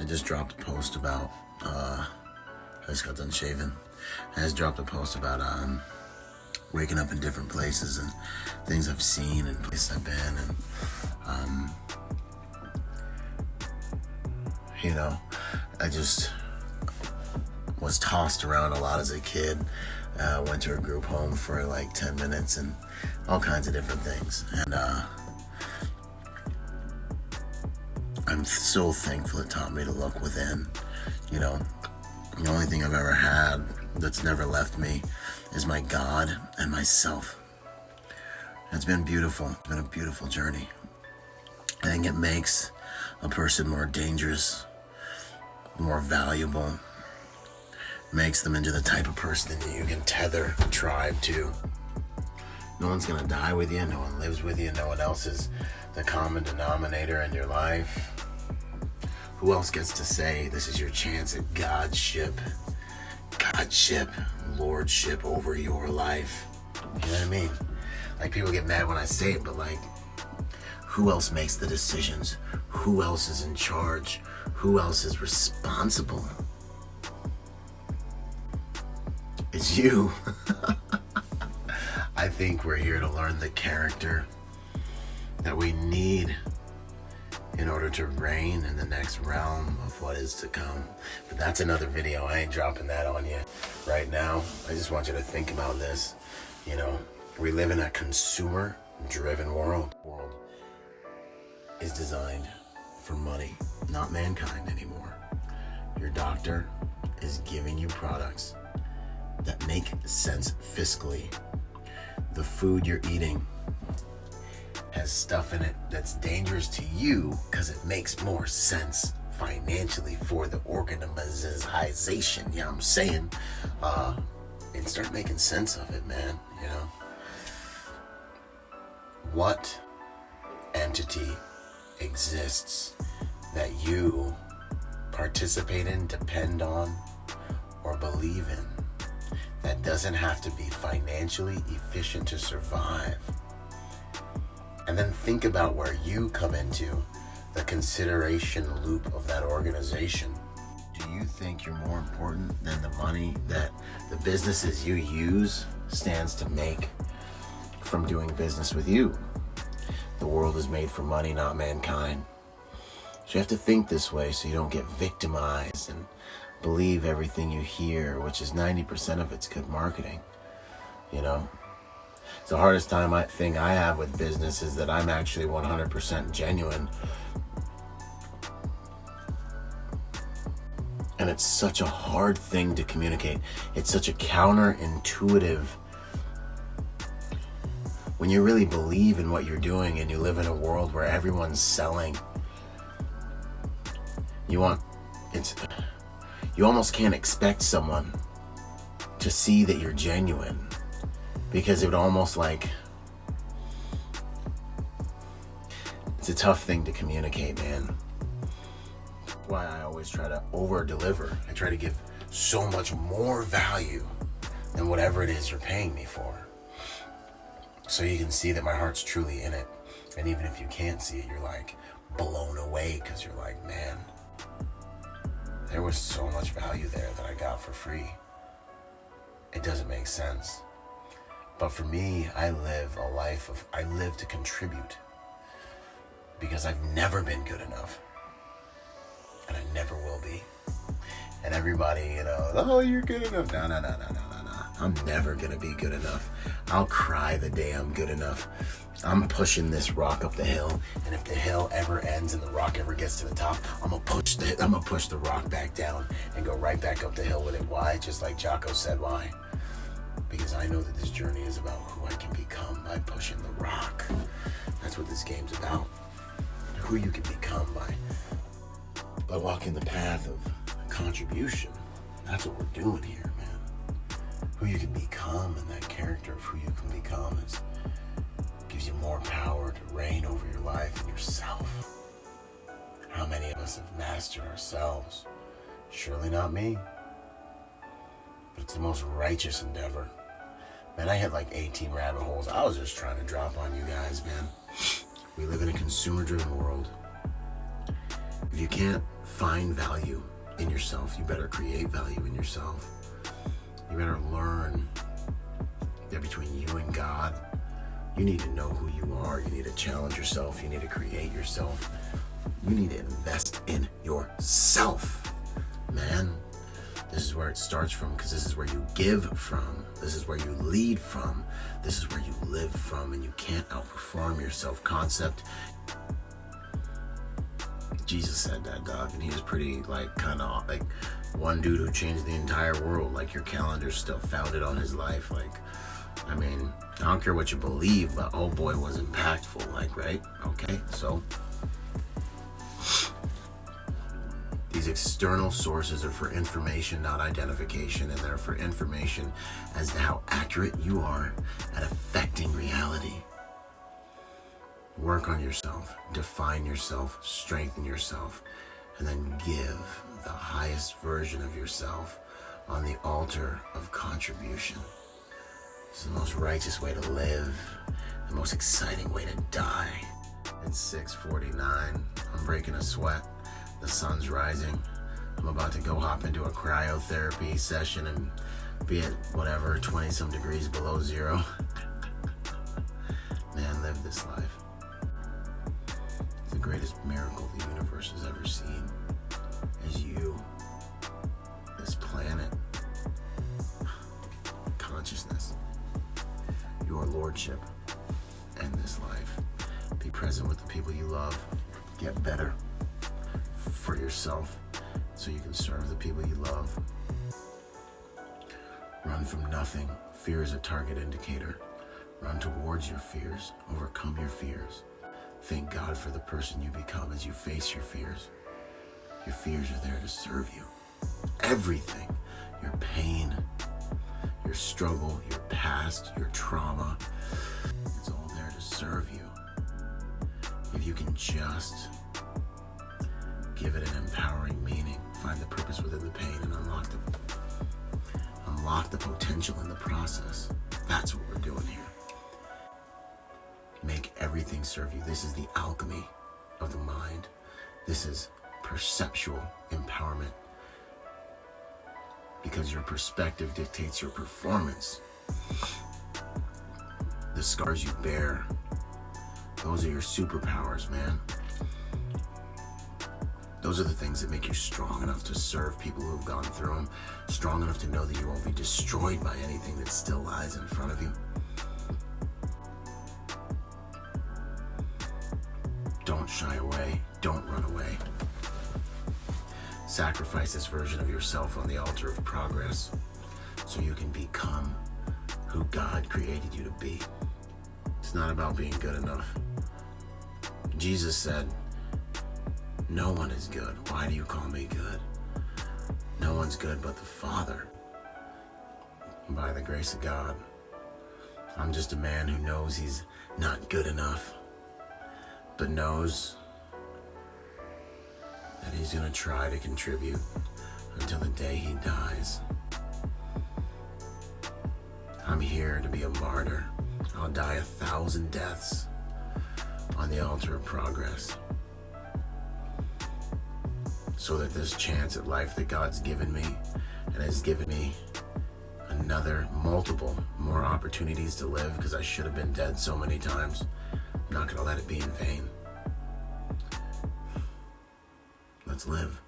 I just dropped a post about, I just got done shaving. I just dropped a post about waking up in different places and things I've seen and places I've been. And, I just was tossed around a lot as a kid. Went to a group home for like 10 minutes and all kinds of different things. And I'm so thankful it taught me to look within. The only thing I've ever had that's never left me is my God and myself. It's been beautiful. It's been a beautiful journey. I think it makes a person more dangerous, more valuable, makes them into the type of person that you can tether a tribe to. No one's gonna die with you, no one lives with you, no one else is the common denominator in your life. Who else gets to say this is your chance at Godship, lordship over your life? You know what I mean? Like, people get mad when I say it, but like, who else makes the decisions? Who else is in charge? Who else is responsible? It's you. I think we're here to learn the character that we need in order to reign in the next realm of what is to come. But that's another video. I ain't dropping that on you right now. I just want you to think about this. We live in a consumer-driven world. The world is designed for money, not mankind anymore. Your doctor is giving you products that make sense fiscally. The food you're eating has stuff in it that's dangerous to you because it makes more sense financially for the organization. You know what I'm saying? And start making sense of it, man. What entity exists that you participate in, depend on, or believe in that doesn't have to be financially efficient to survive? And then think about where you come into the consideration loop of that organization. Do you think you're more important than the money that the businesses you use stands to make from doing business with you? The world is made for money, not mankind. So you have to think this way so you don't get victimized and believe everything you hear, which is 90% of it's good marketing. It's the hardest thing I have with business is that I'm actually 100% genuine. And it's such a hard thing to communicate. It's such a counterintuitive. When you really believe in what you're doing and you live in a world where everyone's selling, you almost can't expect someone to see that you're genuine, because it would almost it's a tough thing to communicate, man. That's why I always try to over-deliver. I try to give so much more value than whatever it is you're paying me for, so you can see that my heart's truly in it. And even if you can't see it, you're like blown away, because you're like, man, there was so much value there that I got for free. It doesn't make sense. But for me, I live to contribute, because I've never been good enough, and I never will be. And everybody, oh, you're good enough. No. I'm never gonna be good enough. I'll cry the day I'm good enough. I'm pushing this rock up the hill, and if the hill ever ends and the rock ever gets to the top, I'm gonna push the rock back down and go right back up the hill with it. Why? Just like Jocko said, why? Because I know that this journey is about who I can become by pushing the rock. That's what this game's about. Who you can become by walking the path of contribution. That's what we're doing here, man. Who you can become, and that character of who you can become gives you more power to reign over your life and yourself. How many of us have mastered ourselves? Surely not me. But it's the most righteous endeavor. Man, I had like 18 rabbit holes. I was just trying to drop on you guys, man. We live in a consumer-driven world. If you can't find value in yourself, you better create value in yourself. You better learn that between you and God, you need to know who you are. You need to challenge yourself. You need to create yourself. You need to invest in yourself, man. This is where it starts from, because this is where you give from. This is where you lead from. This is where you live from, and you can't outperform your self-concept. Jesus said that, dog, and he was pretty, kind of one dude who changed the entire world. Your calendar's still founded on his life. I don't care what you believe, but oh boy, was impactful, right? Okay, so these external sources are for information, not identification, and they're for information as to how accurate you are at affecting reality. Work on yourself, define yourself, strengthen yourself, and then give the highest version of yourself on the altar of contribution. It's the most righteous way to live, the most exciting way to die. It's 6:49. I'm breaking a sweat. The sun's rising. I'm about to go hop into a cryotherapy session and be at 20-some degrees below zero. Man, live this life. It's the greatest miracle the universe has ever seen. Is you, this planet, consciousness, your lordship, and this life. Be present with the people you love. Get better for yourself so you can serve the people you love. Run from nothing. Fear is a target indicator. Run towards your fears. Overcome your fears. Thank God for the person you become as you face your fears. Your fears are there to serve you. Everything. Your pain, your struggle, your past, your trauma. It's all there to serve you. If you can just give it an empowering meaning, find the purpose within the pain, and unlock the potential in the process. That's what we're doing here. Make everything serve you. This is the alchemy of the mind. This is perceptual empowerment, because your perspective dictates your performance. The scars you bear, those are your superpowers, man. Those are the things that make you strong enough to serve people who have gone through them, strong enough to know that you won't be destroyed by anything that still lies in front of you. Don't shy away. Don't run away. Sacrifice this version of yourself on the altar of progress so you can become who God created you to be. It's not about being good enough. Jesus said, "No one is good. Why do you call me good? No one's good but the Father." And by the grace of God, I'm just a man who knows he's not good enough, but knows that he's going to try to contribute until the day he dies. I'm here to be a martyr. I'll die 1,000 deaths on the altar of progress, so that this chance at life that God's given me, and has given me multiple more opportunities to live, because I should have been dead so many times, I'm not going to let it be in vain. Let's live.